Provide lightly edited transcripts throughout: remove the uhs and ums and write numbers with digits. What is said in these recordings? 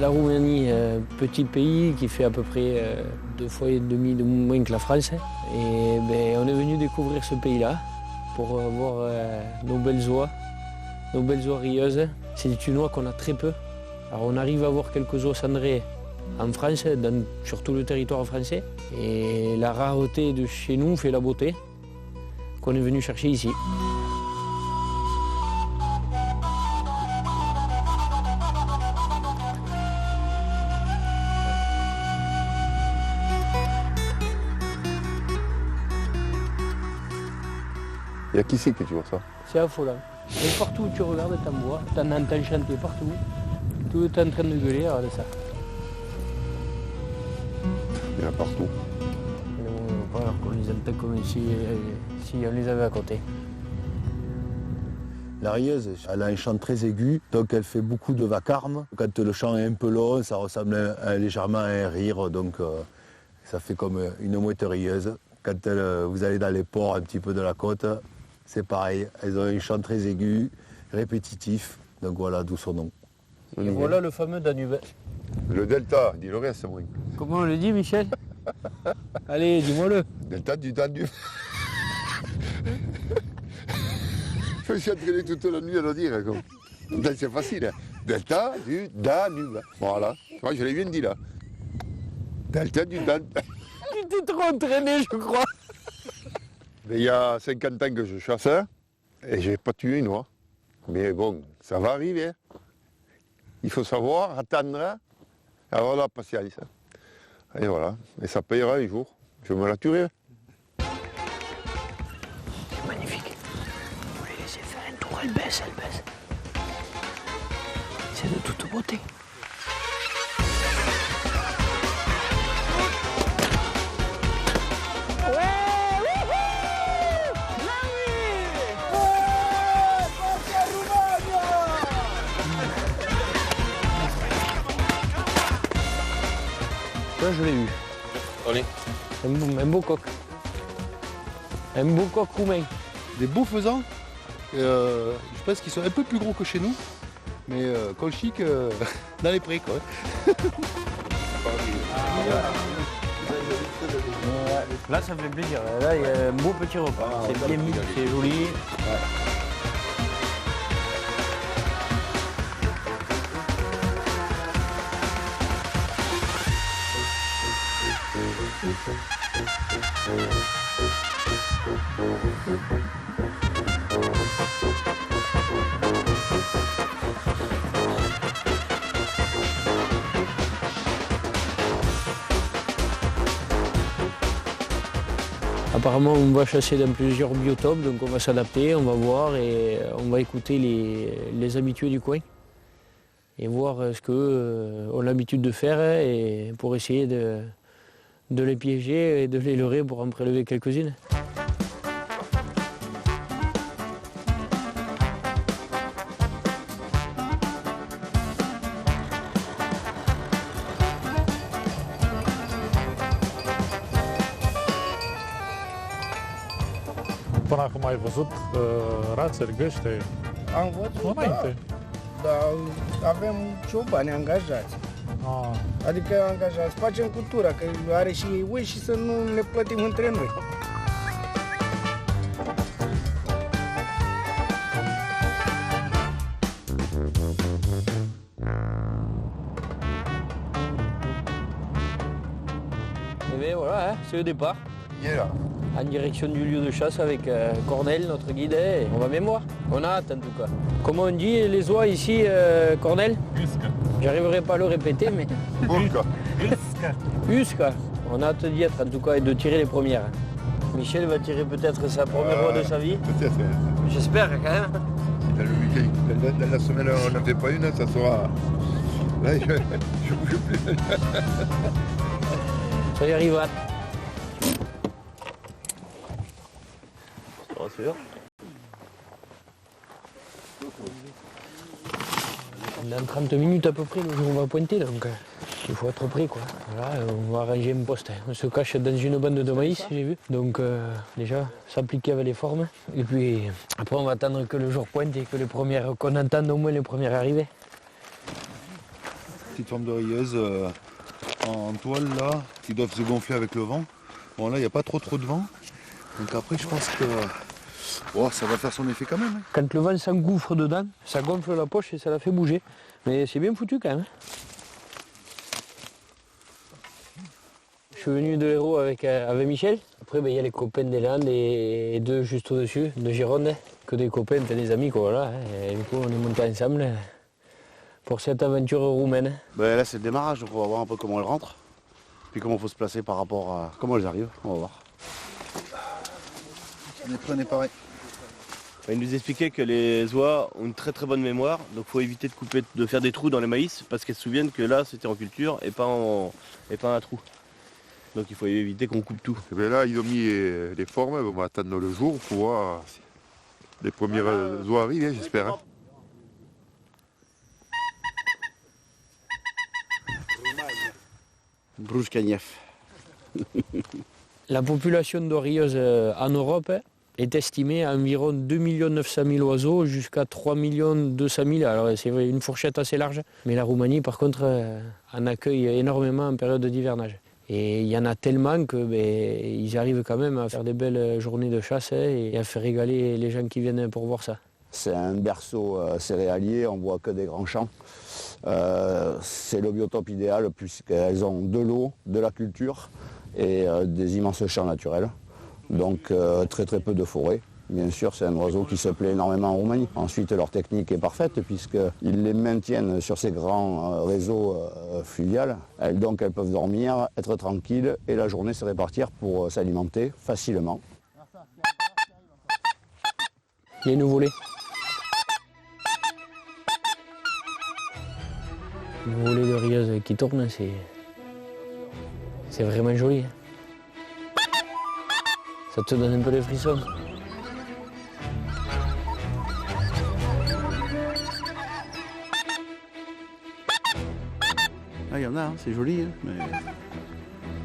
La Roumanie, petit pays qui fait à peu près 2,5 fois de moins que la France. Et ben, on est venu découvrir ce pays-là pour voir nos belles oies rieuses. C'est une oie qu'on a très peu. Alors on arrive à voir quelques oies cendrées en France, sur tout le territoire français. Et la rareté de chez nous fait la beauté qu'on est venu chercher ici. Il y a qui c'est que tu vois ça? C'est affolant. Et partout où tu regardes, t'en vois, t'en entends chanter partout. Tout est en train de gueuler, regarde ça. Il y en a partout. Alors qu'on les entend comme si on les avait à côté. La rieuse, elle a un chant très aigu, donc elle fait beaucoup de vacarme. Quand le chant est un peu long, ça ressemble légèrement à un rire, donc ça fait comme une mouette rieuse. Quand vous allez dans les ports un petit peu de la côte, c'est pareil. Elles ont un chant très aigu, répétitif, donc voilà d'où son nom. Et voilà le fameux Danube. Le delta, dis le reste, moi. Comment on le dit, Michel? Allez, dis-moi-le. Delta du Danube. Je me suis entraîné toute la nuit à le dire. C'est facile. Delta du Danube. Voilà. Moi, je l'ai bien dit là. Delta du Danube. Tu t'es trop entraîné, je crois. Mais il y a 50 ans que je chasse et je n'ai pas tué une oie. Mais bon, ça va arriver. Il faut savoir attendre, avoir la patience. Et voilà, et ça payera un jour. Je me la tuerai. C'est magnifique. Vous les laissez faire un tour, elle baisse. C'est de toute beauté. Ça, je l'ai eu. Allez. Un beau coq. Un beau coq roumain. Des beaux faisans. Je pense qu'ils sont un peu plus gros que chez nous. Mais colchiques dans les prés, quoi. Là, ça me fait plaisir. Là, il y a un beau petit repas. C'est bien mis, c'est joli. Apparemment, on va chasser dans plusieurs biotopes, donc on va s'adapter, on va voir et on va écouter les habitués du coin et voir ce qu'eux ont l'habitude de faire et pour essayer de les piéger et de les leurrer pour en prélever quelques-unes. Până acum ai văzut rațe, găște? Am văzut, înainte. dar avem ciobani angajați. Adică angajați, facem cultura, că are și ei oi și să nu ne plătim între noi. Et bien voilà, c'est le départ. Il est là. En direction du lieu de chasse avec Cornel, notre guide, et on va même voir. On a hâte en tout cas. Comment on dit les oies ici, Cornel? Uscă. J'arriverai pas à le répéter, mais... Burca. Uscă. Usca. On a hâte d'y être en tout cas et de tirer les premières. Michel va tirer peut-être sa première oie de sa vie. Peut-être. J'espère quand même. Dans le week-end, dans la semaine, on n'en fait pas une, ça sera. Là, je bouge plus. Ça y arrivera. Je te rassure. Dans 30 minutes à peu près, le jour où on va pointer, donc il faut être prêt, quoi. Voilà, on va arranger un poste. On se cache dans une bande de maïs, j'ai vu. Donc déjà, s'appliquer avec les formes. Et puis après, on va attendre que le jour pointe et que les premières, qu'on entende au moins les premières arrivées. Petite forme de rieuse en toile là, qui doivent se gonfler avec le vent. Bon là il n'y a pas trop de vent. Donc après je pense que ça va faire son effet quand même. Hein. Quand le vent s'engouffre dedans, ça gonfle la poche et ça la fait bouger. Mais c'est bien foutu quand même. Je suis venu de l'Hérault avec Michel. Après, il y a les copains des Landes et deux juste au-dessus, de Gironde. Que des copains, des amis, quoi, voilà. Et du coup, on est montés ensemble pour cette aventure roumaine. Ben là, c'est le démarrage, donc on va voir un peu comment elles rentrent. Puis comment il faut se placer par rapport à comment elles arrivent, on va voir. On est pareil. Il nous expliquait que les oies ont une très très bonne mémoire, donc il faut éviter de faire des trous dans les maïs parce qu'elles se souviennent que là c'était en culture et pas un trou. Donc il faut éviter qu'on coupe tout. Et bien là, ils ont mis les formes, on va attendre le jour pour voir les premières oies arriver, j'espère. Hein. Bruskagnev. La population d'orilleuses en Europe est estimée à environ 2 900 000 oiseaux jusqu'à 3 200 000. Alors c'est une fourchette assez large. Mais la Roumanie, par contre, en accueille énormément en période d'hivernage. Et il y en a tellement qu'ils arrivent quand même à faire des belles journées de chasse et à faire régaler les gens qui viennent pour voir ça. C'est un berceau céréalier, on voit que des grands champs. C'est le biotope idéal puisqu'elles ont de l'eau, de la culture et des immenses champs naturels. Donc très très peu de forêt. Bien sûr, c'est un oiseau qui se plaît énormément en Roumanie. Ensuite, leur technique est parfaite puisqu'ils les maintiennent sur ces grands réseaux fluviales. Donc elles peuvent dormir, être tranquilles et la journée se répartir pour s'alimenter facilement. Il y a une volée. Une volée de rieuse qui tourne, c'est vraiment joli. Ça te donne un peu les frissons. Ah, il y en a, c'est joli, hein, mais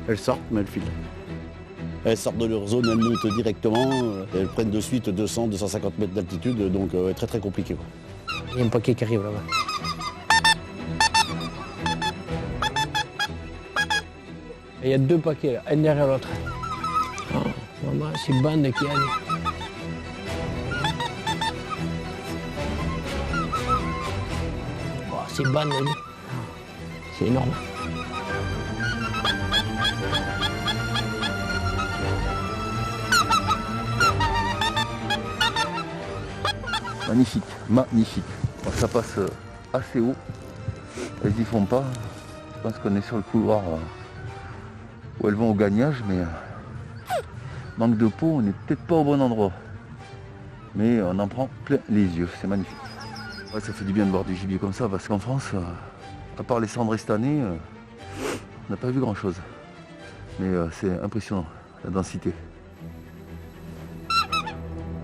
elles sortent, mais elles filent. Elles sortent de leur zone, elles montent directement, elles prennent de suite 200-250 mètres d'altitude, donc très très compliqué. Quoi. Il y a un paquet qui arrive là-bas. Et il y a deux paquets là, un derrière l'autre. Oh, maman, c'est une bande qui arrive. Oh, c'est une bande, c'est énorme. Magnifique, magnifique. Bon, ça passe assez haut. Elles y font pas. Je pense qu'on est sur le couloir où elles vont au gagnage, mais manque de peau, on n'est peut-être pas au bon endroit. Mais on en prend plein les yeux, c'est magnifique. Ouais, ça fait du bien de voir du gibier comme ça, parce qu'en France, à part les cendrées cette année, on n'a pas vu grand-chose. Mais c'est impressionnant, la densité.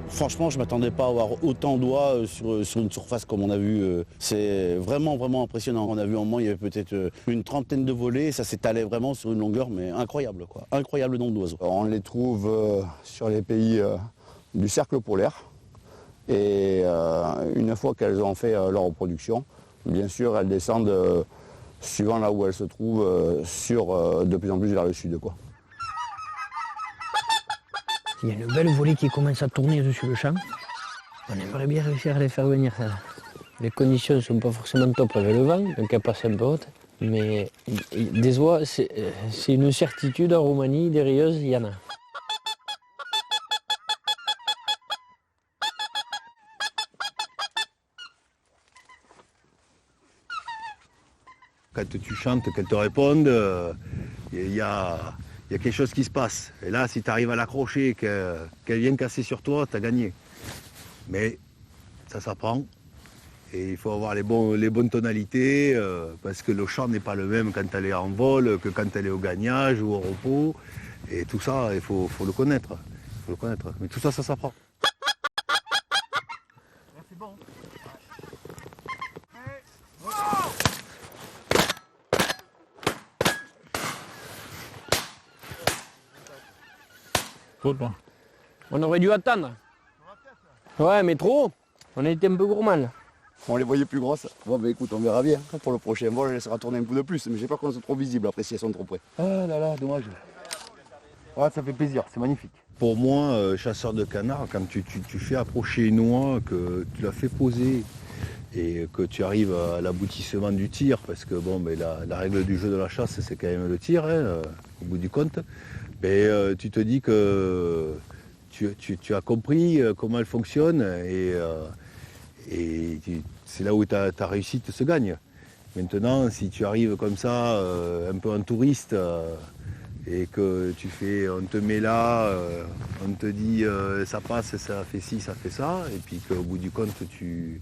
Franchement, je ne m'attendais pas à avoir autant d'oies sur une surface comme on a vu. C'est vraiment, vraiment impressionnant. On a vu au moins, il y avait peut-être une trentaine de volées. Ça s'étalait vraiment sur une longueur, mais incroyable, quoi. Incroyable nombre d'oiseaux. On les trouve sur les pays du cercle polaire. Et une fois qu'elles ont fait leur reproduction, bien sûr, elles descendent, suivant là où elles se trouvent, de plus en plus vers le sud, quoi. Il y a une belle volée qui commence à tourner dessus le champ. On aimerait bien réussir à les faire venir. Ça. Les conditions ne sont pas forcément top avec le vent, donc elles passent un peu haute. Mais des oies, c'est une certitude en Roumanie, des rieuses, il y en a. Quand tu chantes, qu'elles te répondent, il y a quelque chose qui se passe. Et là, si tu arrives à l'accrocher, qu'elle vienne casser sur toi, tu as gagné. Mais ça s'apprend. Et il faut avoir les bonnes tonalités, parce que le chant n'est pas le même quand elle est en vol que quand elle est au gagnage ou au repos. Et tout ça, il faut le connaître. Mais tout ça, ça s'apprend. C'est bon. On aurait dû attendre. Ouais, mais trop. On a été un peu gourmand. On les voyait plus grosses. Bon, ben écoute, on verra bien. Pour le prochain vol, elle laissera tourner un coup de plus. Mais j'ai peur qu'on soit trop visible après si elles sont trop près. Ah là là, dommage. Ouais, ça fait plaisir, c'est magnifique. Pour moi, chasseur de canard, quand tu fais approcher une oie, que tu la fais poser et que tu arrives à l'aboutissement du tir, parce que bon, ben, la règle du jeu de la chasse, c'est quand même le tir, hein, au bout du compte, ben, tu te dis que tu as compris comment elle fonctionne et c'est là où ta réussite se gagne. Maintenant, si tu arrives comme ça, un peu en touriste, et que on te met là, on te dit ça passe, ça fait ci, ça fait ça, et puis qu'au bout du compte tu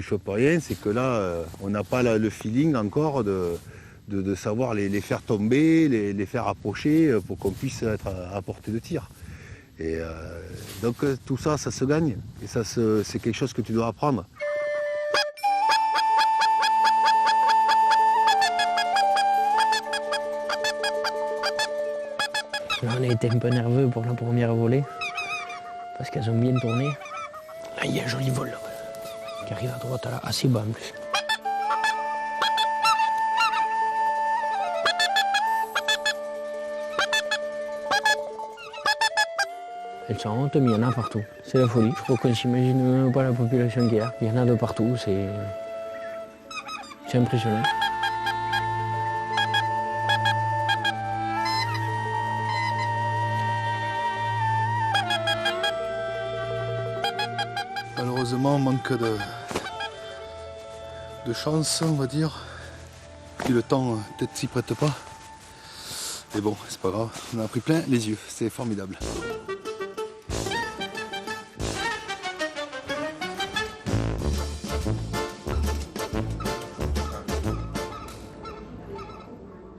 chopes rien, c'est que là on n'a pas le feeling encore de savoir les faire tomber, les faire approcher pour qu'on puisse être à portée de tir. Et donc tout ça, ça se gagne, et ça c'est quelque chose que tu dois apprendre. On a été un peu nerveux pour la première volée, parce qu'elles ont bien tourné. Là, il y a un joli vol là, qui arrive à droite, là, assez bas en plus. Elles sont honte, mais il y en a partout. C'est la folie. Je crois qu'on ne s'imagine même pas la population qu'il y a. Il y en a de partout, c'est impressionnant. Malheureusement, manque de chance, on va dire. Puis le temps, peut-être s'y prête pas. Mais bon, c'est pas grave, on a pris plein les yeux, c'est formidable.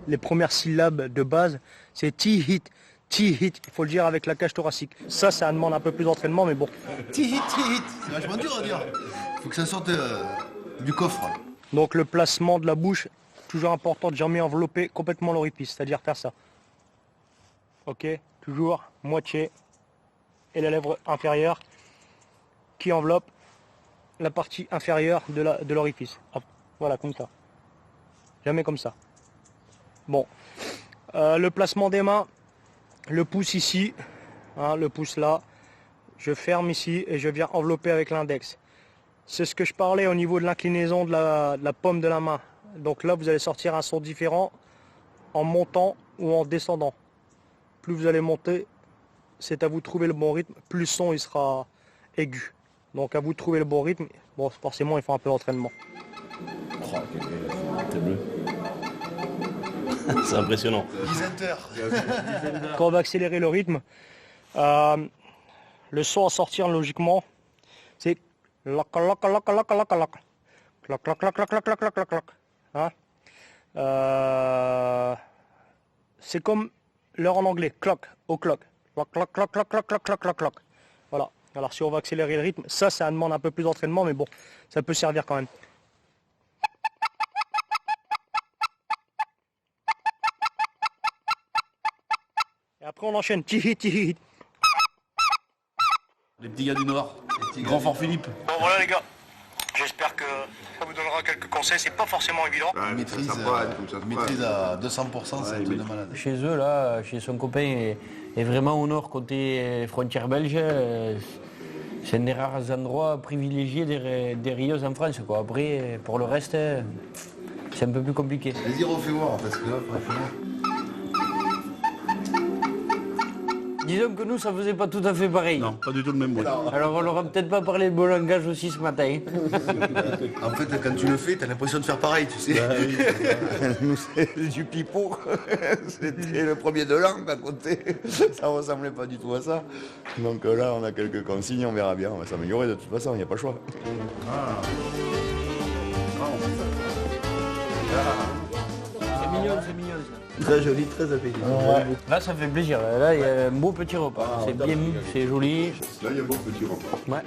Les premières syllabes de base, c'est ti-hit. Ti-hit, il faut le dire avec la cage thoracique. Ça demande un peu plus d'entraînement, mais bon. Ti-hit, c'est vachement dur à dire. Il faut que ça sorte du coffre. Donc le placement de la bouche, toujours important de jamais envelopper complètement l'orifice, c'est-à-dire faire ça. Ok, toujours moitié et la lèvre inférieure qui enveloppe la partie inférieure de l'orifice. Voilà, comme ça. Jamais comme ça. Bon, le placement des mains, le pouce ici, hein, le pouce là, je ferme ici et je viens envelopper avec l'index. C'est ce que je parlais au niveau de l'inclinaison de la paume de la main. Donc là, vous allez sortir un son différent en montant ou en descendant. Plus vous allez monter, c'est à vous de trouver le bon rythme, plus le son il sera aigu. Donc à vous de trouver le bon rythme. Bon, forcément, il faut un peu d'entraînement. C'est bleu. C'est impressionnant. Quand on va accélérer le rythme, le son à sortir logiquement, c'est clac clac clac clac clac clac clac clac clac clac clac clac clac clac. C'est comme l'heure en anglais, clock, au clock. Clac clac clac clac clac clac clac clac clac. Voilà. Alors si on va accélérer le rythme, ça demande un peu plus d'entraînement, mais bon, ça peut servir quand même. Et après on enchaîne. Ti-hit. Les petits gars du Nord, Grand Fort Philippe. Bon voilà les gars, j'espère que ça vous donnera quelques conseils, c'est pas forcément évident. Maîtrise à 200%, c'est un truc de malade. Chez eux, là, chez son copain, est vraiment au nord, côté frontière belge. C'est un des rares endroits privilégiés des rios en France, quoi. Après, pour le reste, c'est un peu plus compliqué. Les y refais voir, parce que là, franchement... Disons que nous, ça faisait pas tout à fait pareil. Non, pas du tout le même bruit. Alors on leur a peut-être pas parlé de bon langage aussi ce matin. En fait, quand tu le fais, t'as l'impression de faire pareil, tu sais. Nous, c'est du pipeau. C'était le premier de langue à côté. Ça ressemblait pas du tout à ça. Donc là, on a quelques consignes, on verra bien. On va s'améliorer de toute façon, il n'y a pas le choix. C'est mignon, c'est mignon ça. Très joli, très appétissant. Ouais. Là, ça fait plaisir. Là, il y a un beau petit repas. C'est bien mis, c'est joli. Là, il y a un beau petit repas. Ouais.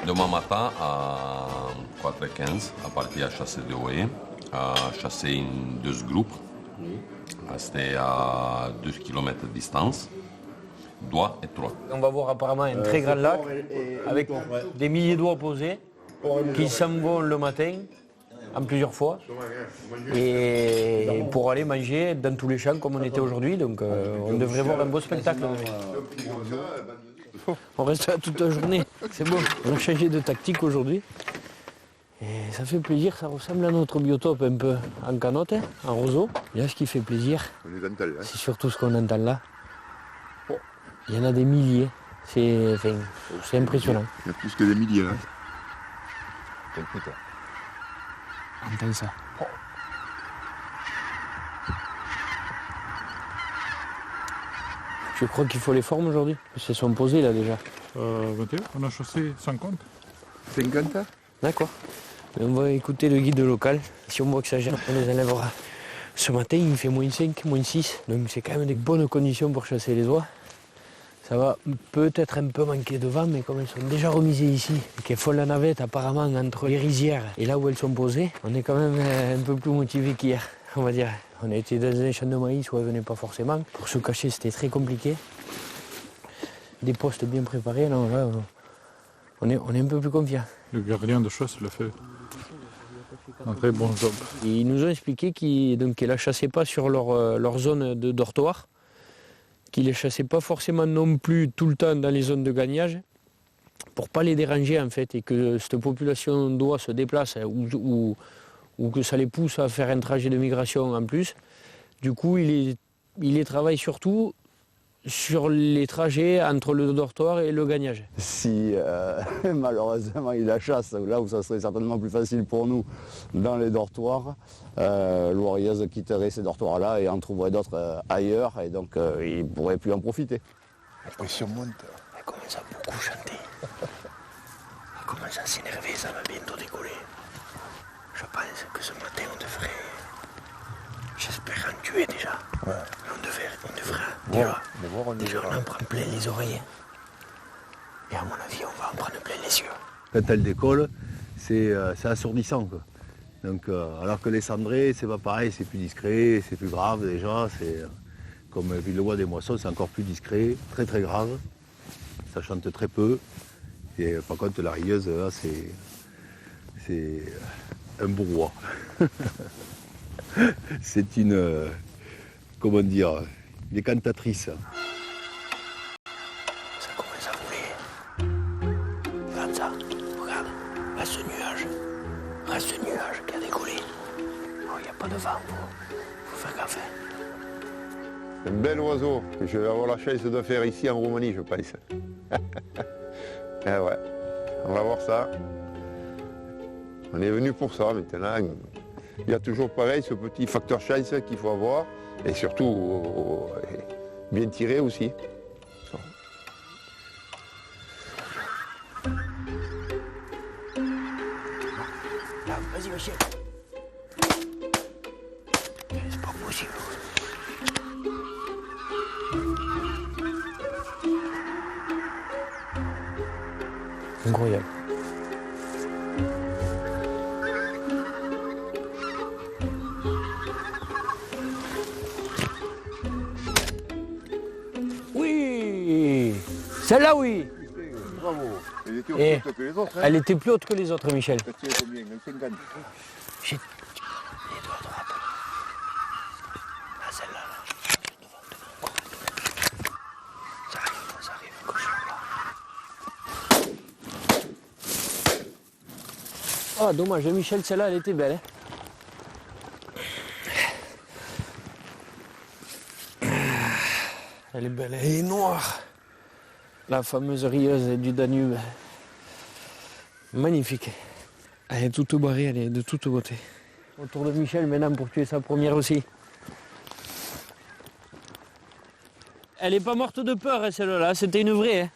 Demain matin, à 4h15, à partir à chasser de haie, à chasser deux groupes. C'était à 2 km de distance. 2 et 3. On va voir apparemment un très grand lac avec des milliers d'oies posées qui s'en vont le matin en plusieurs fois et pour aller manger dans tous les champs comme on était aujourd'hui. Donc on devrait voir un beau spectacle. On reste là toute la journée, c'est bon. On a changé de tactique aujourd'hui. Et ça fait plaisir, ça ressemble à notre biotope un peu en canotte, en roseau. Et là, ce qui fait plaisir, c'est surtout ce qu'on entend là. Il y en a des milliers, c'est impressionnant. Il y a plus que des milliers là. Écoute. Entends ça. Je crois qu'il faut les formes aujourd'hui. Ils se sont posés là déjà. 21, on a chassé 50. 50. D'accord. Mais on va écouter le guide local. Si on voit que ça gère, on les enlèvera. Ce matin, il fait -5, -6. Donc c'est quand même des bonnes conditions pour chasser les oies. Ça va peut-être un peu manquer de vent, mais comme elles sont déjà remisées ici, et qu'elles font la navette apparemment entre les rizières et là où elles sont posées, on est quand même un peu plus motivé qu'hier, on va dire. On a été dans un champ de maïs où elles ne venaient pas forcément. Pour se cacher, c'était très compliqué. Des postes bien préparés, non, là, on est un peu plus confiant. Le gardien de chasse le fait. Un très bon job. Ils nous ont expliqué qu'ils ne la chassaient pas sur leur zone de dortoir, qu'ils ne les chassaient pas forcément non plus tout le temps dans les zones de gagnage, pour ne pas les déranger en fait, et que cette population d'oies se déplace ou que ça les pousse à faire un trajet de migration en plus. Du coup, il les travaille surtout sur les trajets entre le dortoir et le gagnage. Si malheureusement il la chasse, là où ça serait certainement plus facile pour nous, dans les dortoirs, l'ourieuse quitterait ces dortoirs-là et en trouverait d'autres ailleurs, et donc il ne pourrait plus en profiter. La pression monte. Elle commence à beaucoup chanter. Elle commence à s'énerver, ça va bientôt décoller. Je pense que ce matin on devrait... J'espère en tuer déjà. Ouais. On devrait déjà on en prend plein les oreilles. Et à mon avis, on va en prendre plein les yeux. Quand elle décolle, c'est assourdissant, quoi. Donc, alors que les cendrées, c'est pas pareil, c'est plus discret, c'est plus grave déjà. C'est comme Villebois des Moissons, c'est encore plus discret, très très grave. Ça chante très peu. Et par contre, la rieuse, là, c'est un bourrois. C'est une, comment dire, une cantatrice. Ça commence à voler. Regarde ça, regarde, là ce nuage qui a décollé. Oh, il n'y a pas de vent, faut faire gaffe. Un bel oiseau que je vais avoir la chance de faire ici en Roumanie, je pense. Ah ouais, on va voir ça. On est venu pour ça maintenant. Il y a toujours pareil, ce petit facteur chance qu'il faut avoir. Et surtout, bien tiré aussi. Là, vas-y, Michel. C'est pas possible. Incroyable. Oui, celle-là, oui. Bravo. Elle était Et plus haute que les autres. Hein. elle était plus haute que les autres, Michel. Ça tient combien? 50. Les doigts droits. Là, celle-là, là. Devant, encore. Ça arrive, gauche, là. Ah, dommage, Michel, celle-là, elle était belle. Hein. Elle est belle, elle est noire. La fameuse rieuse du Danube. Magnifique. Elle est toute barrée, elle est de toute beauté. Autour de Michel maintenant pour tuer sa première aussi. Elle est pas morte de peur, hein, celle-là, c'était une vraie. Hein.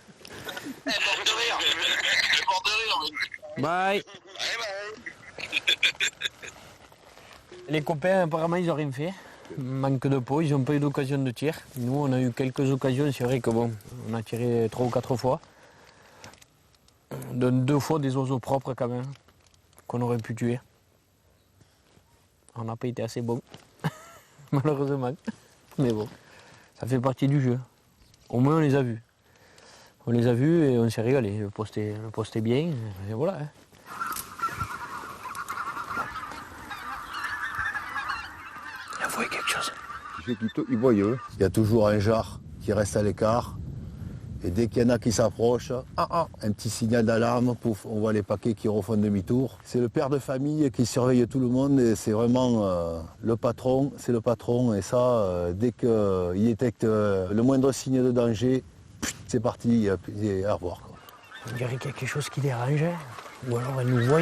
Elle est morte de rire. Elle est morte de rire. Bye. Les copains, apparemment, ils n'ont rien fait. Manque de peau, ils n'ont pas eu d'occasion de tir. Nous, on a eu quelques occasions, c'est vrai que bon, on a tiré 3 ou 4 fois. De 2 fois des oiseaux propres quand même, qu'on aurait pu tuer. On n'a pas été assez bon, malheureusement. Mais bon, ça fait partie du jeu. Au moins on les a vus. On les a vus et on s'est régalé. Le poste est bien, et voilà. Hein. Il a envoyé quelque chose. Ils voient eux. Il y a toujours un jar qui reste à l'écart. Et dès qu'il y en a qui s'approchent, un petit signal d'alarme, pouf, on voit les paquets qui refont demi-tour. C'est le père de famille qui surveille tout le monde et c'est vraiment le patron, c'est le patron. Et ça, dès qu'il détecte le moindre signe de danger, c'est parti, et au revoir. Quoi. On dirait qu'il y a quelque chose qui dérange, hein. Ou alors elle nous voit.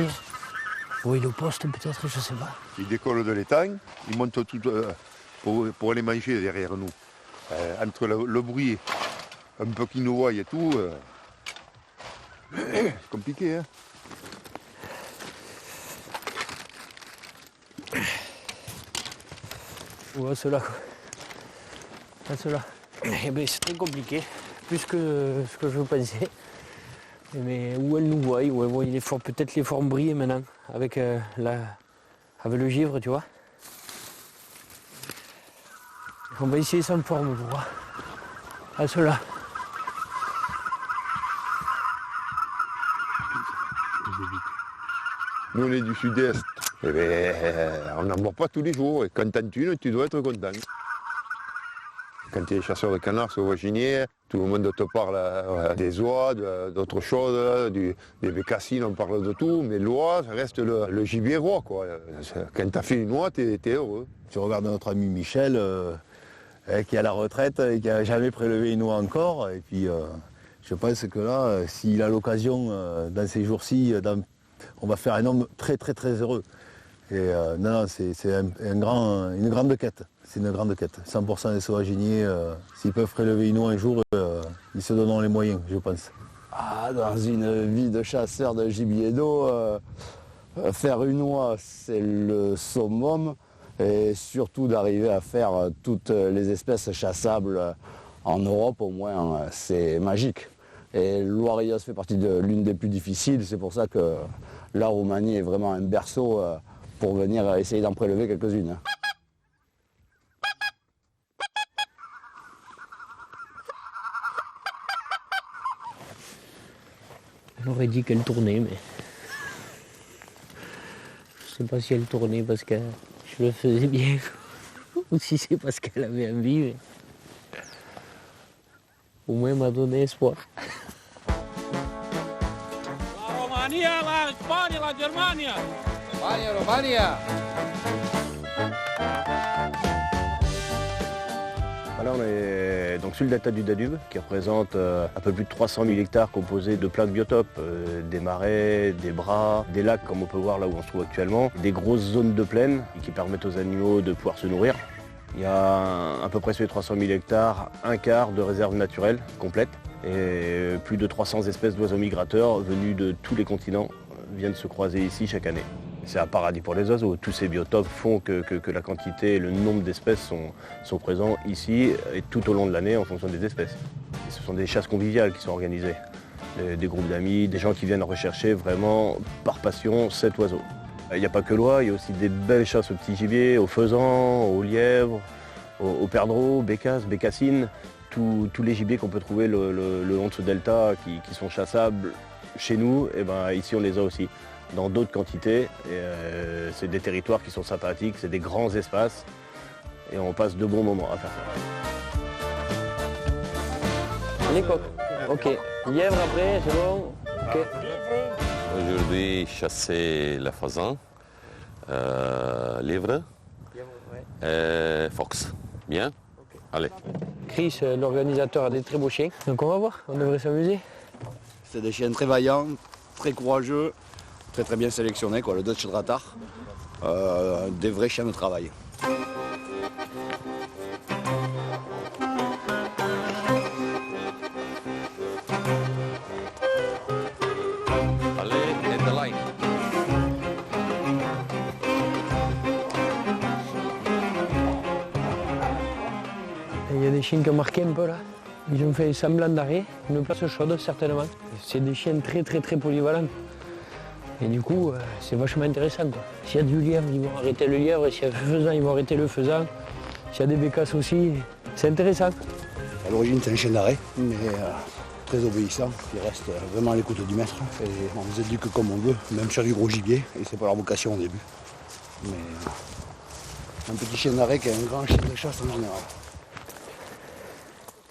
Oui, le poste peut-être, je sais pas. Ils décollent de l'étang, ils montent tout pour aller manger derrière nous. Entre le bruit, un peu qu'ils nous voient et tout, c'est compliqué. Hein. Ouais, ceux-là, quoi. Ah, ceux-là. Eh ben, c'est très compliqué, plus que ce que je pensais. Mais où elles nous voient, où elles voient peut-être les formes briller maintenant, avec le givre, tu vois. On va essayer sans le forme, je vois. Ah, ceux-là. Nous, on est du sud-est. Eh ben, on n'en voit pas tous les jours. Et quand t'en as une, tu dois être content. Quand tu es chasseur de canards sauvaginiers, tout le monde te parle des oies, d'autres choses, des bécassines, on parle de tout. Mais l'oie, ça reste le gibier roi, quoi. Quand tu as fait une oie, tu es heureux. Tu regardes notre ami Michel, qui est à la retraite et qui n'a jamais prélevé une oie encore. Et puis, je pense que là, s'il a l'occasion, dans ces jours-ci, on va faire un homme très très très heureux. Et non, c'est une grande quête. C'est une grande quête. 100% des sauvaginiers, s'ils peuvent prélever une oie un jour, ils se donneront les moyens, je pense. Ah, dans une vie de chasseur de gibier d'eau, faire une oie, c'est le summum. Et surtout d'arriver à faire toutes les espèces chassables en Europe, au moins, c'est magique. Et l'Oireillos fait partie de l'une des plus difficiles. C'est pour ça que la Roumanie est vraiment un berceau pour venir essayer d'en prélever quelques-unes. On aurait dit qu'elle tournait, mais je sais pas si elle tournait parce que je le faisais bien ou si c'est parce qu'elle avait envie. Mais au moins, elle m'a donné espoir. La Roumanie, l'Espagne, la Germanie. Roumanie. Là, on est donc sur le delta du Danube, qui représente un peu plus de 300 000 hectares composés de plein de biotopes, des marais, des bras, des lacs comme on peut voir là où on se trouve actuellement, des grosses zones de plaine qui permettent aux animaux de pouvoir se nourrir. Il y a à peu près sur les 300 000 hectares, un quart de réserve naturelle complète et plus de 300 espèces d'oiseaux migrateurs venus de tous les continents viennent se croiser ici chaque année. C'est un paradis pour les oiseaux. Tous ces biotopes font que la quantité et le nombre d'espèces sont présents ici et tout au long de l'année en fonction des espèces. Et ce sont des chasses conviviales qui sont organisées. Des groupes d'amis, des gens qui viennent rechercher vraiment par passion cet oiseau. Il n'y a pas que l'oie, il y a aussi des belles chasses aux petits gibiers, aux faisans, aux lièvres, aux perdreaux, bécasses, bécassines. Tous les gibiers qu'on peut trouver le long de ce delta qui sont chassables chez nous, et ben, ici on les a aussi. Dans d'autres quantités, c'est des territoires qui sont sympathiques, c'est des grands espaces et on passe de bons moments à faire ça. Les coques, ok. Lièvre après, c'est bon. Okay. Aujourd'hui, chasser le faisan, lièvre, fox. Bien okay. Allez. Chris, l'organisateur, a des très beaux chiens. Donc on va voir, on devrait s'amuser. C'est des chiens très vaillants, très courageux. Très bien sélectionné, quoi, le Dutch Drahthaar, des vrais chiens de travail. Allez, et de like. Il y a des chiens qui ont marqué un peu là. Ils ont fait semblant d'arrêt, une place chaude certainement. C'est des chiens très polyvalents. Et du coup, c'est vachement intéressant. S'il y a du lièvre, ils vont arrêter le lièvre. S'il y a du faisan, ils vont arrêter le faisan. S'il y a des bécasses aussi, c'est intéressant. À l'origine, c'est un chien d'arrêt, mais très obéissant, qui reste vraiment à l'écoute du maître. Et on les éduque comme on veut, même sur du gros gibier, et c'est pas leur vocation au début. Mais un petit chien d'arrêt qui est un grand chien de chasse en général.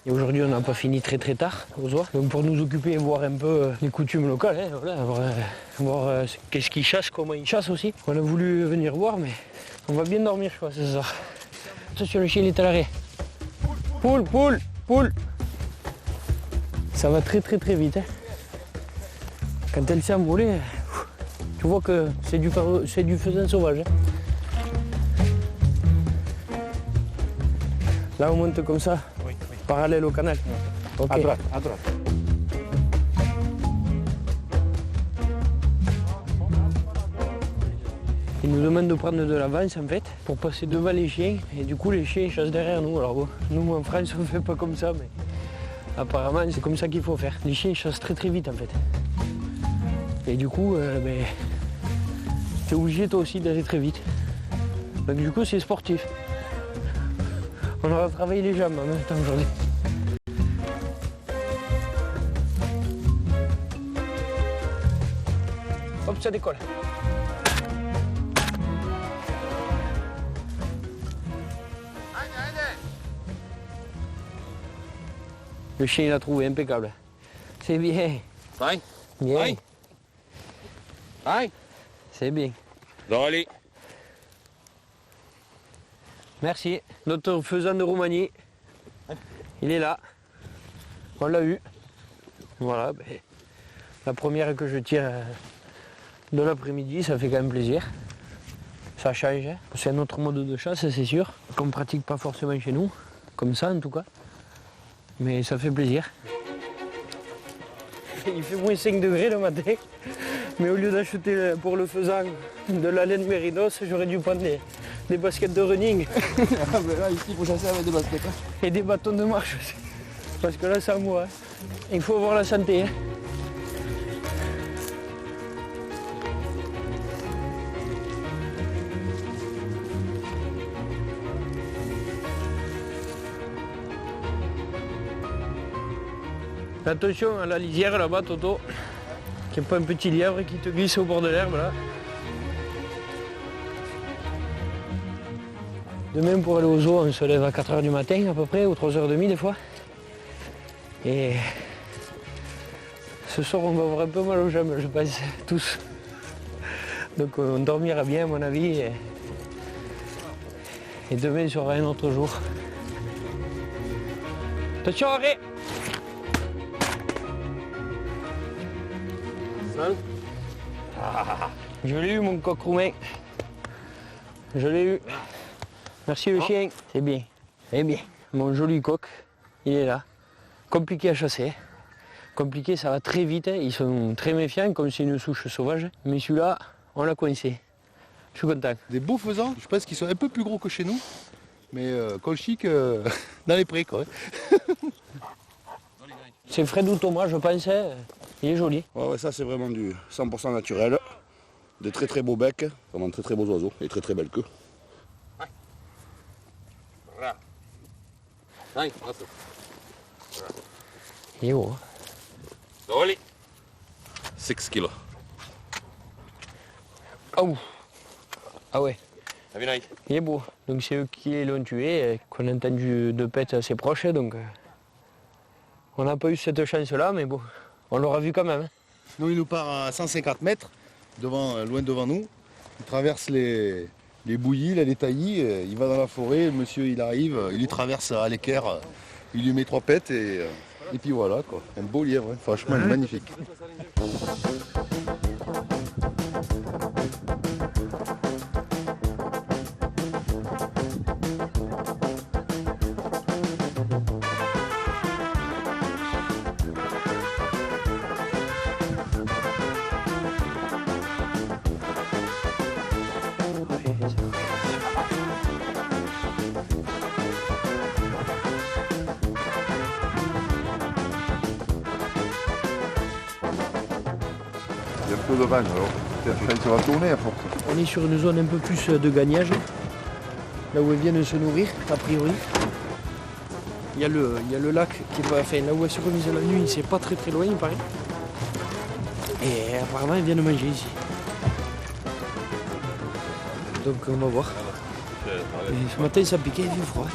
Et aujourd'hui, on n'a pas fini très tard aux oies. Donc pour nous occuper et voir un peu les coutumes locales, hein, voilà, voir qu'est-ce qu'ils chassent, comment ils chassent aussi. On a voulu venir voir, mais on va bien dormir, je crois, ce soir. Attention, le chien il est à l'arrêt. Poule, poule, poule. Ça va très vite. Hein. Quand elle s'est envolée, tu vois que c'est du faisan sauvage. Hein. Là, on monte comme ça, oui. Parallèle au canal. Ok. À droite, à droite. Ils nous demandent de prendre de l'avance en fait, pour passer devant les chiens. Et du coup, les chiens chassent derrière nous. Alors bon, nous en France, on ne fait pas comme ça, mais apparemment, c'est comme ça qu'il faut faire. Les chiens chassent très vite en fait. Et du coup, t'es obligé toi aussi d'aller très vite. Donc du coup, c'est sportif. On aura travaillé les jambes en même temps aujourd'hui. Hop, ça décolle. Le chien il a trouvé impeccable. C'est bien. Fine. Bien. Fine. Fine. C'est bien. Joli. Merci. Notre faisan de Roumanie, il est là. On l'a eu. Voilà. Ben, la première que je tire de l'après-midi, ça fait quand même plaisir. Ça change. Hein. C'est un autre mode de chasse, c'est sûr. Qu'on ne pratique pas forcément chez nous. Comme ça en tout cas. Mais ça fait plaisir. Il fait moins 5 degrés le matin. Mais au lieu d'acheter pour le faisan de la laine mérinos, j'aurais dû prendre des baskets de running. Ah ben là, ici, il faut chasser avec des baskets. Hein. Et des bâtons de marche aussi. Parce que là, ça moi. Hein. Il faut avoir la santé. Hein. Attention à la lisière là-bas, Toto. Qu'il n'y ait pas un petit lièvre qui te glisse au bord de l'herbe là. Demain pour aller au zoo, on se lève à 4h du matin à peu près, ou 3h30 des fois. Et ce soir on va avoir un peu mal aux jambes, je pense, tous. Donc on dormira bien à mon avis. Et demain sera un autre jour. Attention, arrêt! Ah, je l'ai eu mon coq roumain. Je l'ai eu. Merci le chien. C'est bien. C'est bien. Mon joli coq, il est là. Compliqué à chasser. Compliqué, ça va très vite. Ils sont très méfiants, comme c'est une souche sauvage. Mais celui-là, on l'a coincé. Je suis content. Des beaux faisans, je pense qu'ils sont un peu plus gros que chez nous. Mais colchiques dans les prés quoi. C'est Fred ou Thomas, je pense. Il est joli. Ouais, ça c'est vraiment du 100% naturel. Des très beaux becs, vraiment très beaux oiseaux et très belles queues. Il est haut. Joli. 6 kilos. Oh. Ah ouais. Nice. Il est beau. Donc c'est eux qui l'ont tué, qu'on a entendu de pète assez proche. Donc on n'a pas eu cette chance-là, mais bon, on l'aura vu quand même. Hein. Nous, il nous part à 150 mètres, loin devant nous. Il traverse les bouillis, les taillis, il va dans la forêt, le monsieur il arrive, il lui traverse à l'équerre, il lui met 3 pètes et puis voilà quoi. Un beau lièvre, hein. Franchement magnifique. Il y a un peu de vent alors, ça va tourner à force. On est sur une zone un peu plus de gagnage, là où ils viennent se nourrir, a priori. Il y a le lac qui est pas, enfin, là où elle se remise la nuit, c'est pas très loin il paraît. Et apparemment ils viennent manger ici. Donc on va voir. Et ce matin ça piquait, il fait froid.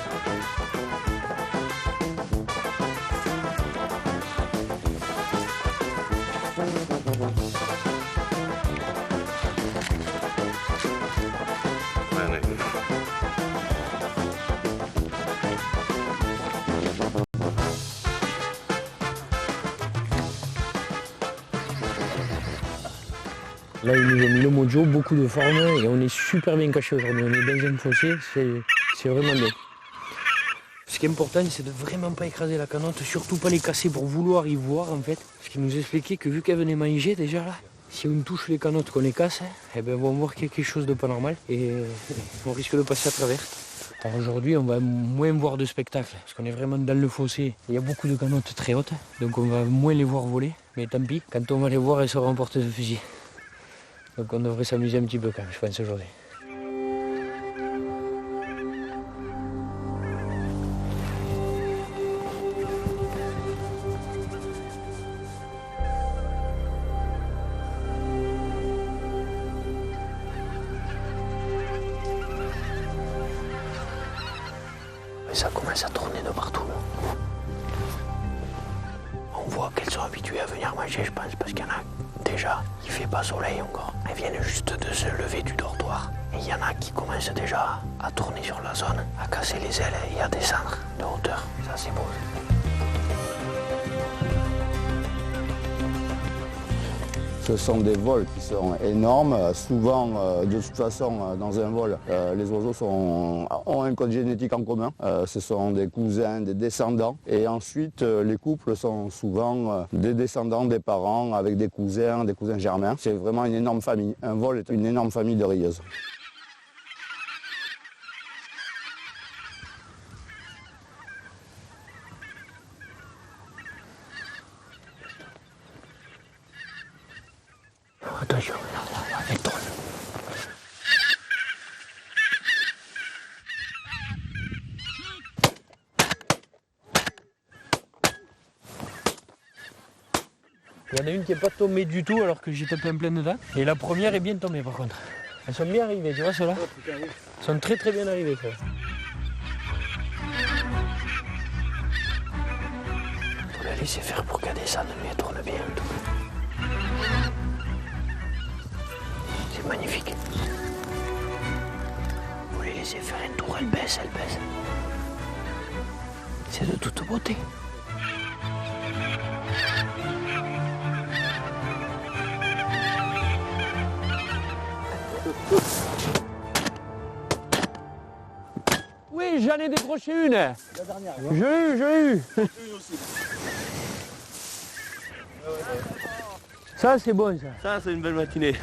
Là, ils nous ont mis le mojo, beaucoup de formes et on est super bien cachés aujourd'hui. On est dans un fossé, c'est vraiment bien. Ce qui est important, c'est de vraiment pas écraser la canotte, surtout pas les casser pour vouloir y voir en fait. Parce qu'ils nous expliquaient que vu qu'elle venait manger déjà là, si on touche les canottes, qu'on les casse, eh ben, on va voir quelque chose de pas normal et on risque de passer à travers. Alors aujourd'hui, on va moins voir de spectacles parce qu'on est vraiment dans le fossé. Il y a beaucoup de canottes très hautes, donc on va moins les voir voler. Mais tant pis, quand on va les voir, elles seront en portée de fusil. Donc on devrait s'amuser un petit peu quand même, je pense, aujourd'hui. Et ça commence à tourner de partout. On voit qu'elles sont habituées à venir manger, je pense, parce qu'il y en a déjà, il fait pas soleil encore. Elles viennent juste de se lever du dortoir. Et il y en a qui commencent déjà à tourner sur la zone, à casser les ailes et à descendre de hauteur. Ça, c'est beau. Ce sont des vols qui sont énormes. Souvent, de toute façon, dans un vol, les oiseaux ont un code génétique en commun. Ce sont des cousins, des descendants. Et ensuite, les couples sont souvent des descendants des parents avec des cousins germains. C'est vraiment une énorme famille. Un vol est une énorme famille de rieuses. Attention, elle tourne. Il y en a une qui n'est pas tombée du tout alors que j'ai tapé en plein dedans. Et la première est bien tombée par contre. Elles sont bien arrivées, tu vois celles-là. Elles sont très bien arrivées celles-là. Il faut la laisser faire pour qu'elle descende, mais elle tourne bien tout. C'est magnifique. Vous les laissez faire un tour, elle baisse. C'est de toute beauté. Oui, j'en ai décroché une. La dernière. J'ai eu. Ça, c'est bon, ça. Ça, c'est une belle matinée.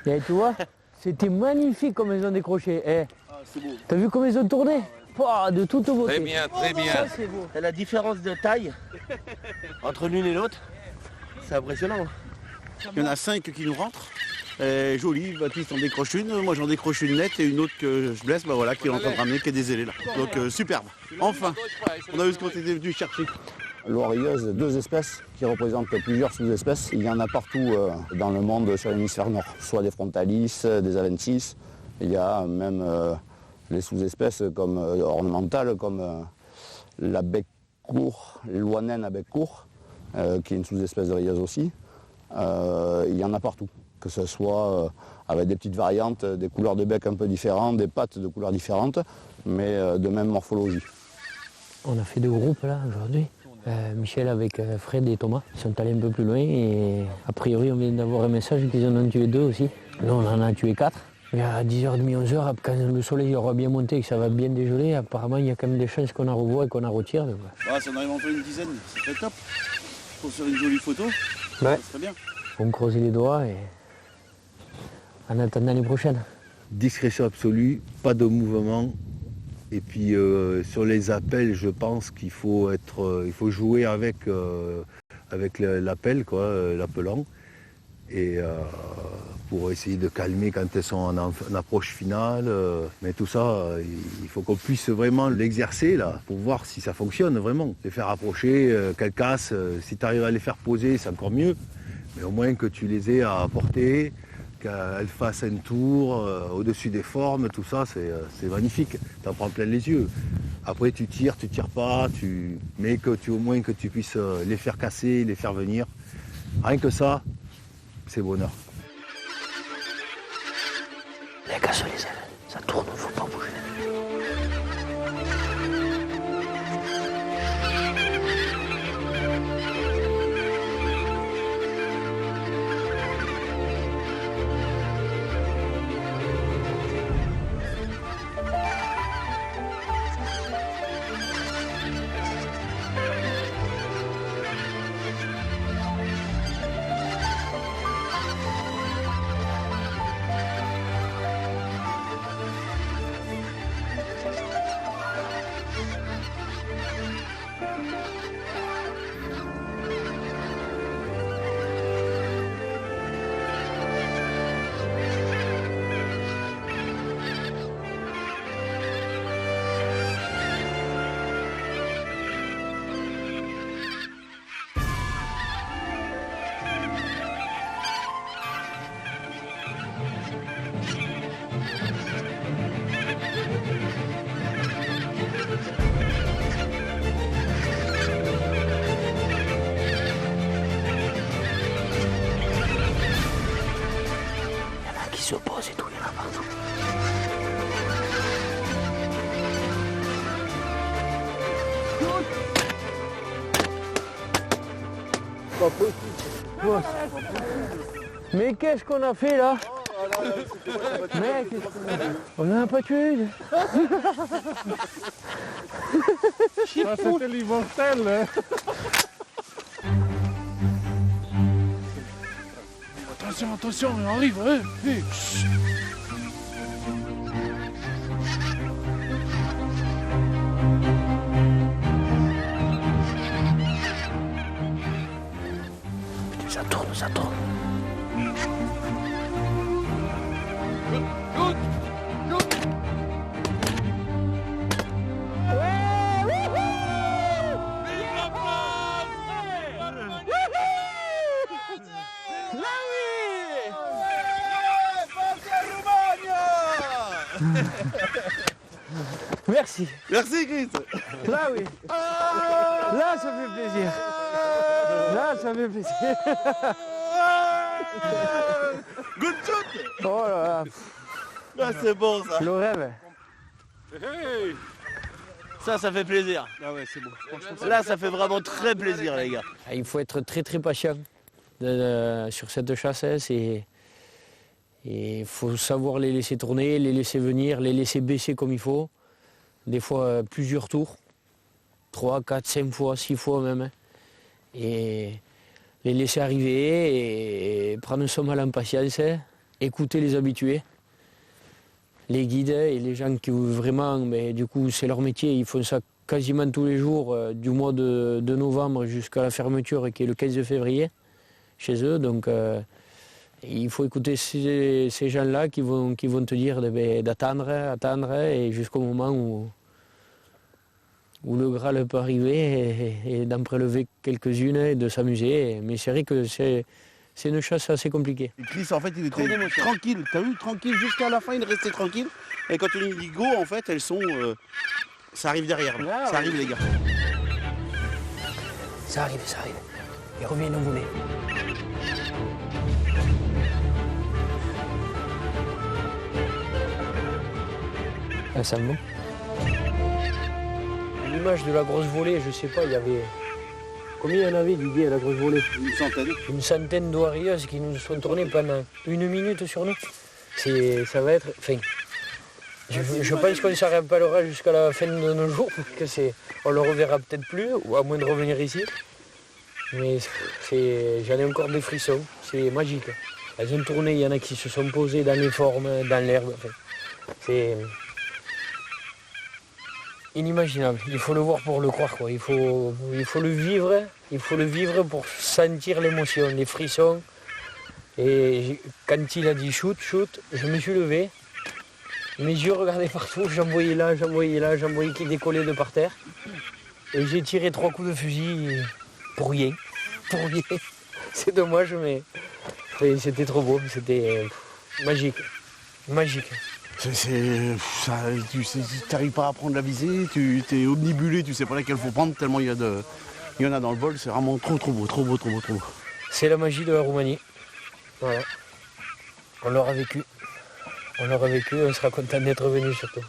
Et tu vois, c'était magnifique comme ils ont décroché. Eh, c'est beau. T'as vu comme ils ont tourné? De toute beauté. Très bien. Ça, c'est beau. Et la différence de taille entre l'une et l'autre, c'est impressionnant. Il y en a 5 qui nous rentrent. Joli, Baptiste en décroche une, moi j'en décroche une nette et une autre que je blesse, voilà, qui est en train de ramener, qui est des ailés là. Donc superbe. Enfin, on a vu ce qu'on était venu chercher. L'oreilleuse, 2 espèces qui représentent plusieurs sous-espèces. Il y en a partout dans le monde sur l'hémisphère nord, soit des frontalis, des avensis. Il y a même les sous-espèces comme ornementales, comme la bec court, l'oineine à bec court, qui est une sous-espèce de rieuse aussi. Il y en a partout, que ce soit avec des petites variantes, des couleurs de bec un peu différentes, des pattes de couleurs différentes, mais de même morphologie. On a fait 2 groupes là aujourd'hui. Michel avec Fred et Thomas, ils sont allés un peu plus loin et a priori on vient d'avoir un message qu'ils en ont tué 2 aussi. Nous on en a tué 4. Mais à 10h30, 11h, quand le soleil aura bien monté et que ça va bien dégeler, apparemment il y a quand même des chances qu'on en revoie et qu'on en retire. Donc... Si on arrive à en faire une dizaine, ça serait top. Pour faire une jolie photo, ouais. Ça serait bien. On croise les doigts et en attendant l'année prochaine. Discrétion absolue, pas de mouvement. Et puis sur les appels, je pense qu'il faut jouer avec l'appel, l'appelant. Et pour essayer de calmer quand elles sont en approche finale. Mais tout ça, il faut qu'on puisse vraiment l'exercer là, pour voir si ça fonctionne vraiment. Les faire approcher, qu'elles cassent, si tu arrives à les faire poser, c'est encore mieux. Mais au moins que tu les aies à portée, qu'elles fassent un tour au-dessus des formes, tout ça, c'est magnifique. Tu en prends plein les yeux. Après, tu tires pas, mais au moins que tu puisses les faire casser, les faire venir. Rien que ça, c'est bonheur. Les casse les ailes, ça tourne, faut pas bouger. Se pose et tout, il y en a partout. Pas possible. Mais qu'est-ce qu'on a fait là? Mec, on n'a pas tué. Ça c'était l'immortel. Hein. Attention, attention, on arrive, hein. Hey. Putain, ça tourne, ça tourne. Merci. Merci Chris. Là oui. Là ça fait plaisir. Là ça fait plaisir. Good shoot. Oh là là. Ah, c'est bon ça. Le rêve. Hey. Ça fait plaisir. Ah ouais, c'est bon. Là, ça fait vraiment très plaisir, les gars. Il faut être très très patient sur cette chasse. Et il faut savoir les laisser tourner, les laisser venir, les laisser baisser comme il faut. Des fois plusieurs tours. 3, 4, 5 fois, 6 fois même. Et les laisser arriver et prendre son mal en patience. Écouter les habitués. Les guides et les gens qui vraiment, mais du coup c'est leur métier, ils font ça quasiment tous les jours, du mois de novembre jusqu'à la fermeture qui est le 15 février chez eux. Donc il faut écouter ces gens-là qui vont te dire d'attendre et jusqu'au moment où le Graal peut arriver et d'en prélever quelques-unes et de s'amuser. Mais c'est vrai que c'est une chasse assez compliquée. Et Chris, en fait, il était tranquille. T'as vu, tranquille jusqu'à la fin, il restait tranquille. Et quand on dit go, en fait, elles sont... ça arrive derrière. Ah, ça arrive, les gars. Ça arrive. Ils reviennent au volet. Ah, ça me bon. L'image de la grosse volée, je sais pas, il y avait... Combien il y en avait, Didier, à la grosse volée? Une centaine d'oreilleuses qui nous sont tournées pendant 1 minute sur nous. Ça va être... Enfin, je pense qu'on s'en rappellera jusqu'à la fin de nos jours, que on le reverra peut-être plus, ou à moins de revenir ici. Mais j'en ai encore des frissons, c'est magique. Elles ont tourné, il y en a qui se sont posées dans les formes, dans l'herbe. Enfin, c'est inimaginable. Il faut le voir pour le croire, quoi. Il faut le vivre. Il faut le vivre pour sentir l'émotion, les frissons. Et quand il a dit shoot, je me suis levé. Mes yeux regardaient partout, j'en voyais là, j'en voyais qui décollaient de par terre. Et j'ai tiré 3 coups de fusil pour rien. C'est dommage, mais c'était trop beau, c'était magique. Tu n'arrives pas à prendre la visée, tu es omnibulé, tu sais pas laquelle faut prendre tellement il y en a dans le vol, c'est vraiment trop beau. C'est la magie de la Roumanie. Voilà. On l'aura vécu. On sera content d'être venu surtout.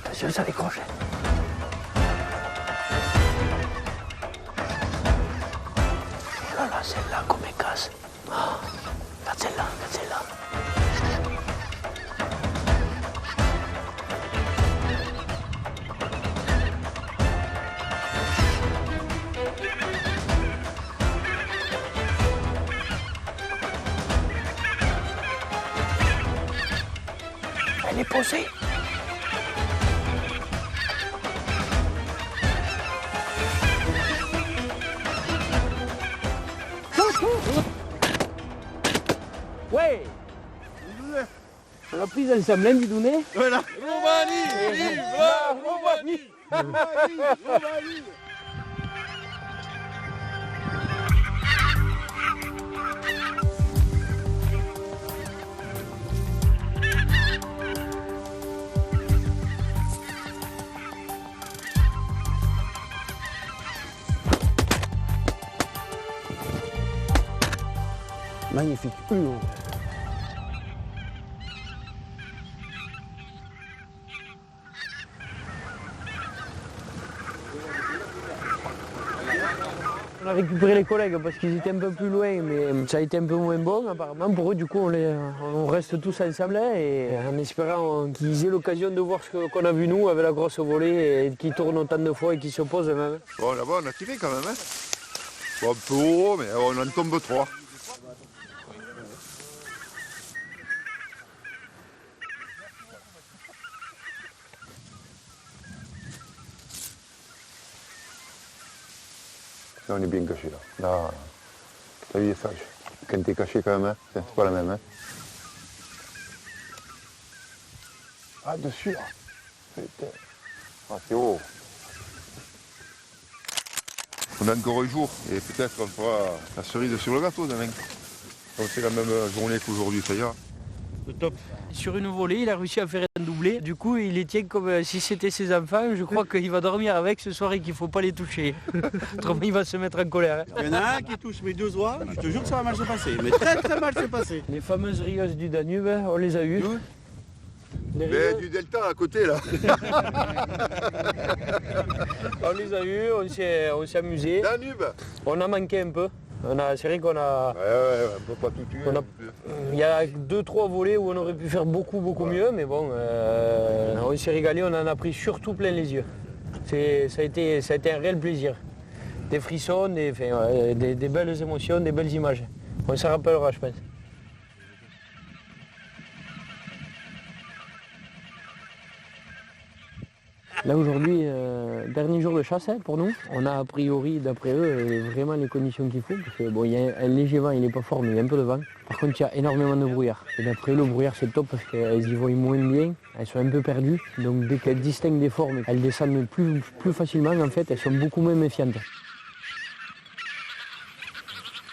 Attention, ça décroche. Oh là là, celle-là, qu'on me casse. Oh, regarde celle-là. Elle est posée. Ouais. On l'a prise ensemble, hein, Bidounet. Voilà. Roumanie, vive la Roumanie. Magnifique. On a récupéré les collègues parce qu'ils étaient un peu plus loin, mais ça a été un peu moins bon apparemment. Pour eux, du coup, on reste tous ensemble et en espérant qu'ils aient l'occasion de voir ce qu'on a vu nous avec la grosse volée et qui tourne autant de fois et qui se pose même. Bon, là-bas, on a tiré quand même. Hein. Bon, un peu haut, mais on en tombe 3. Là, on est bien caché là. Là, t'as vu les sages. Quand t'es caché quand même, hein. C'est pas la même. Hein. Ah, dessus là. Putain. Ah, c'est haut. On a encore un jour et peut-être on fera la cerise sur le gâteau demain. Donc c'est la même journée qu'aujourd'hui, ça ira. Le top. Sur une volée, il a réussi à faire un doublé. Du coup, il les tient comme si c'était ses enfants. Je crois qu'il va dormir avec ce soir et qu'il ne faut pas les toucher. Autrement, il va se mettre en colère. Il y en a un qui touche mes 2 oies, je te jure que ça va mal se passer. Mais très mal se passer. Les fameuses rieuses du Danube, on les a eues. Mais du delta à côté là. On les a eues, on s'est amusé. Danube. On a manqué un peu. C'est vrai qu'on a... Ouais, on peut pas tout tuer. Il y a 2-3 volées où on aurait pu faire beaucoup mieux, mais bon, on s'est régalé, on en a pris surtout plein les yeux. Ça a été un réel plaisir. Des frissons, des belles émotions, des belles images. On s'en rappellera, je pense. Là aujourd'hui, dernier jour de chasse pour nous. On a a priori, d'après eux, vraiment les conditions qu'il faut. Parce que, bon, il y a un léger vent, il n'est pas fort, mais il y a un peu de vent. Par contre, il y a énormément de brouillard. Et d'après eux, le brouillard c'est top parce qu'elles y voient moins bien. Elles sont un peu perdues. Donc dès qu'elles distinguent des formes, elles descendent plus facilement. En fait, elles sont beaucoup moins méfiantes.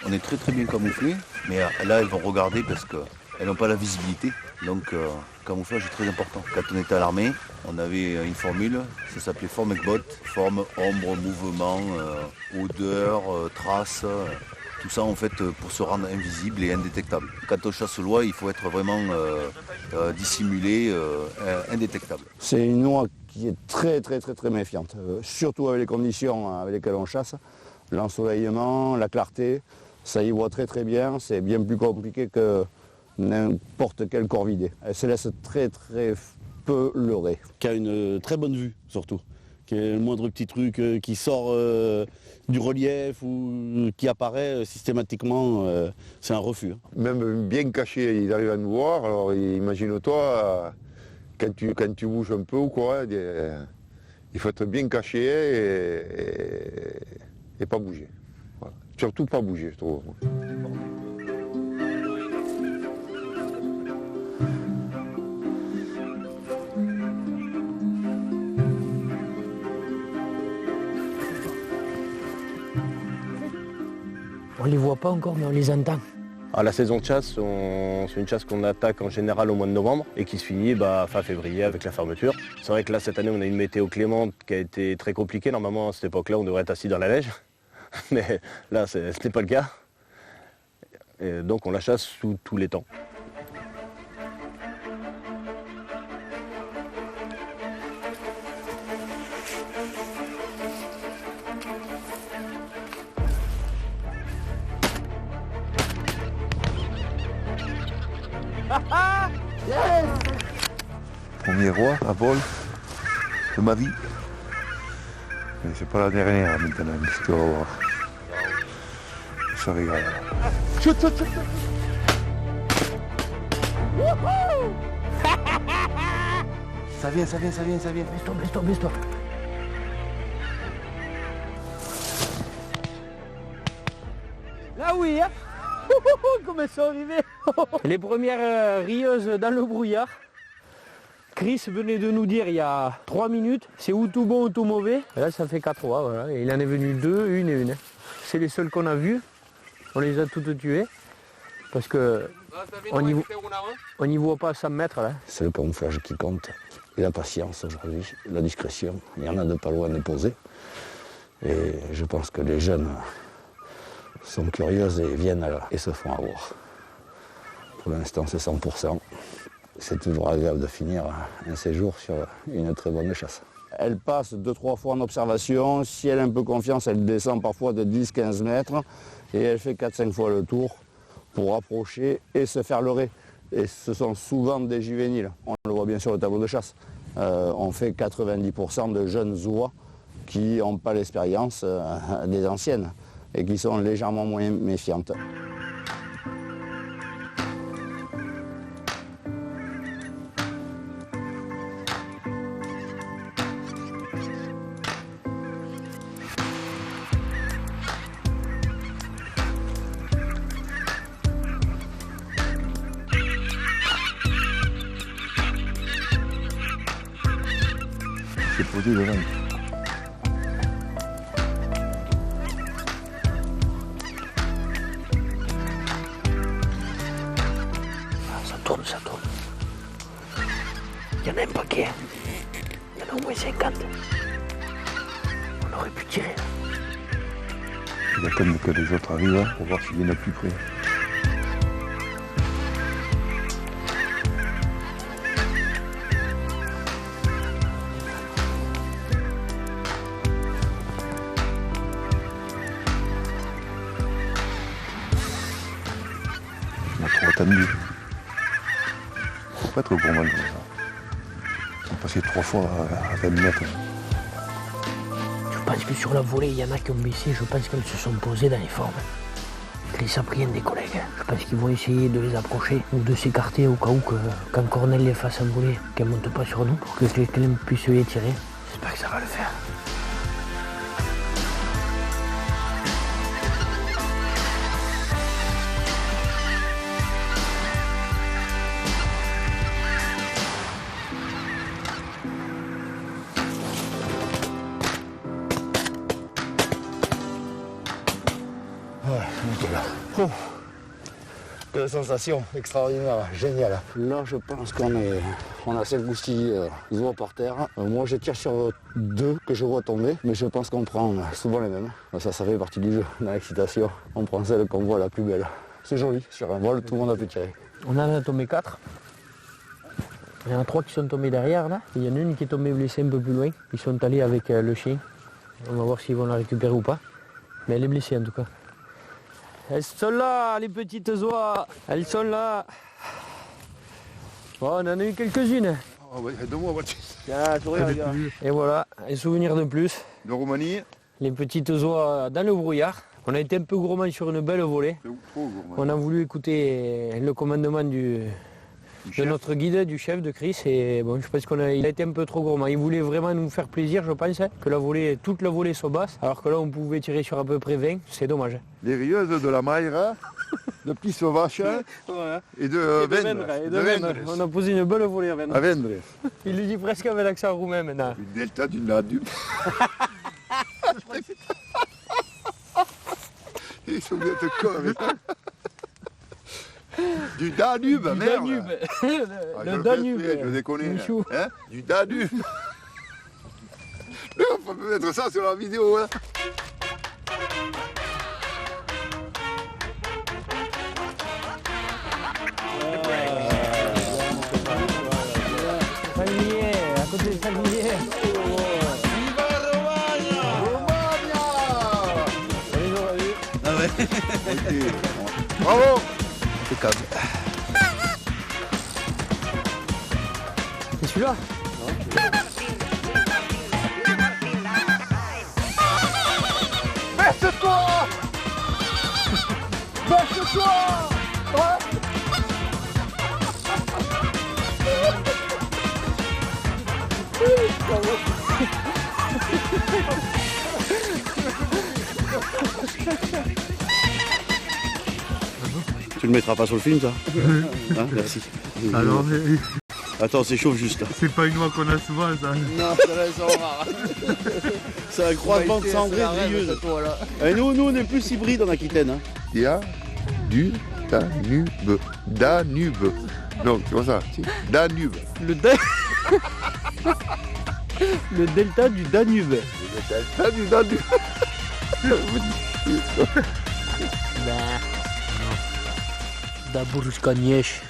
On est très bien camouflés, mais là elles vont regarder parce qu'elles n'ont pas la visibilité. Donc le camouflage est très important. Quand on était à l'armée, on avait une formule, ça s'appelait forme avec botte, forme, ombre, mouvement, odeur, trace, tout ça en fait pour se rendre invisible et indétectable. Quand on chasse l'oie, il faut être vraiment dissimulé, indétectable. C'est une oie qui est très méfiante, surtout avec les conditions avec lesquelles on chasse, l'ensoleillement, la clarté, ça y voit très bien, c'est bien plus compliqué que n'importe quel corvidé. Elle se laisse très peu leurrer. Qui a une très bonne vue surtout, qui est le moindre petit truc qui sort du relief ou qui apparaît systématiquement, c'est un refus. Même bien caché, ils arrivent à nous voir, alors imagine-toi, quand tu bouges un peu ou quoi, Il faut être bien caché et pas bouger. Voilà. Surtout pas bouger, je trouve. On les voit pas encore, mais on les entend. À la saison de chasse, c'est une chasse qu'on attaque en général au mois de novembre et qui se finit fin février avec la fermeture. C'est vrai que là, cette année, on a une météo clémente qui a été très compliquée. Normalement, à cette époque-là, on devrait être assis dans la neige. Mais là, ce n'est pas le cas. Et donc, on la chasse sous tous les temps. Premier roi à vol de ma vie. Mais c'est pas la dernière maintenant, parce qu'on va voir. Ça régale. Chut, chut, chut. Ça vient. Baisse-toi. Là oui, hein. Comme elles sont arrivées. Les premières rieuses dans le brouillard. Chris venait de nous dire il y a 3 minutes, c'est ou tout bon ou tout mauvais. Et là ça fait 4 rois, voilà. Et il en est venu 2, une et une. C'est les seuls qu'on a vus. On les a toutes tuées. Parce que on n'y voit pas à 100 mètres là. C'est le camouflage qui compte. Et la patience aujourd'hui, la discrétion. Il y en a de pas loin de poser. Et je pense que les jeunes sont curieuses et viennent et se font avoir. Pour l'instant c'est 100%. C'est toujours agréable de finir un séjour sur une très bonne chasse. Elle passe 2-3 fois en observation. Si elle a un peu confiance, elle descend parfois de 10-15 mètres. Et elle fait 4-5 fois le tour pour approcher et se faire leurrer. Et ce sont souvent des juvéniles. On le voit bien sur le tableau de chasse. On fait 90% de jeunes oies qui n'ont pas l'expérience des anciennes et qui sont légèrement moins méfiantes. Posé devant. Ça tourne. Il y en a un paquet. Il y en a au moins 50. On aurait pu tirer. Il attend que les autres arrivent pour voir s'ils viennent plus près. Attendu. Faut pas être gourmand comme ça. On est passé 3 fois à 20 mètres. Je pense que sur la volée, il y en a qui ont baissé. Je pense qu'elles se sont posées dans les formes. Chris a pris un des collègues. Je pense qu'ils vont essayer de les approcher ou de s'écarter au cas où quand Cornel les fasse envoler, qu'elles ne montent pas sur nous pour que quelqu'un puisse les tirer. J'espère que ça va le faire. Oh, quelle sensation extraordinaire, génial. Là, je pense qu'on a 5 ou 6 oies par terre. Moi, je tire sur 2 que je vois tomber, mais je pense qu'on prend souvent les mêmes. Ça fait partie du jeu, dans l'excitation. On prend celle qu'on voit la plus belle. C'est joli, sur un vol, tout le monde a pu tirer. On en a tombé 4. Il y en a 3 qui sont tombés derrière, là. Il y en a une qui est tombée blessée un peu plus loin. Ils sont allés avec le chien. On va voir s'ils vont la récupérer ou pas. Mais elle est blessée, en tout cas. Elles sont là, les petites oies. Elles sont là. Bon, on en a eu quelques-unes. Oh, bah, donne-moi, Tiens, souris, regarde. Et voilà, un souvenir de plus. De Roumanie. Les petites oies dans le brouillard. On a été un peu gourmand sur une belle volée. Trop gourmand. On a voulu écouter le commandement du de notre guide, du chef, de Chris. Et bon, je pense qu'il a été un peu trop gourmand. Il voulait vraiment nous faire plaisir, je pense, que toute la volée soit basse. Alors que là, on pouvait tirer sur à peu près 20. C'est dommage. Les rieuses de la Maïra, de Pis Sauvache et de Vendres. On a posé une belle volée à Vendres. À Vendres. Il le dit presque avec l'accent roumain maintenant. Une delta du Danube. Ils sont bien de corps. Du Danube, merde. Le Danube. Je déconne. Hein, du Danube. On peut mettre ça sur la vidéo. Hein. Sanglier, à côté de Sanglier. Viva Romagna! Romagna! Ah ouais. Bravo! Impeccable. C'est celui-là? Baisse-toi! Baisse-toi! Tu le mettras pas sur le film, ça? Hein, merci. Alors, Attends, c'est chauffe juste là. c'est pas une voix qu'on a souvent, ça. Non, ça là, ils sont rares. C'est un croisement de cendrée brilleuse. Et nous, on est plus hybride en Aquitaine. Hein. Il y a du Danube. Danube. Non, c'est pas ça. Si. Danube. Le delta du Danube. Le delta du Danube. Da Burj Khaniyesh.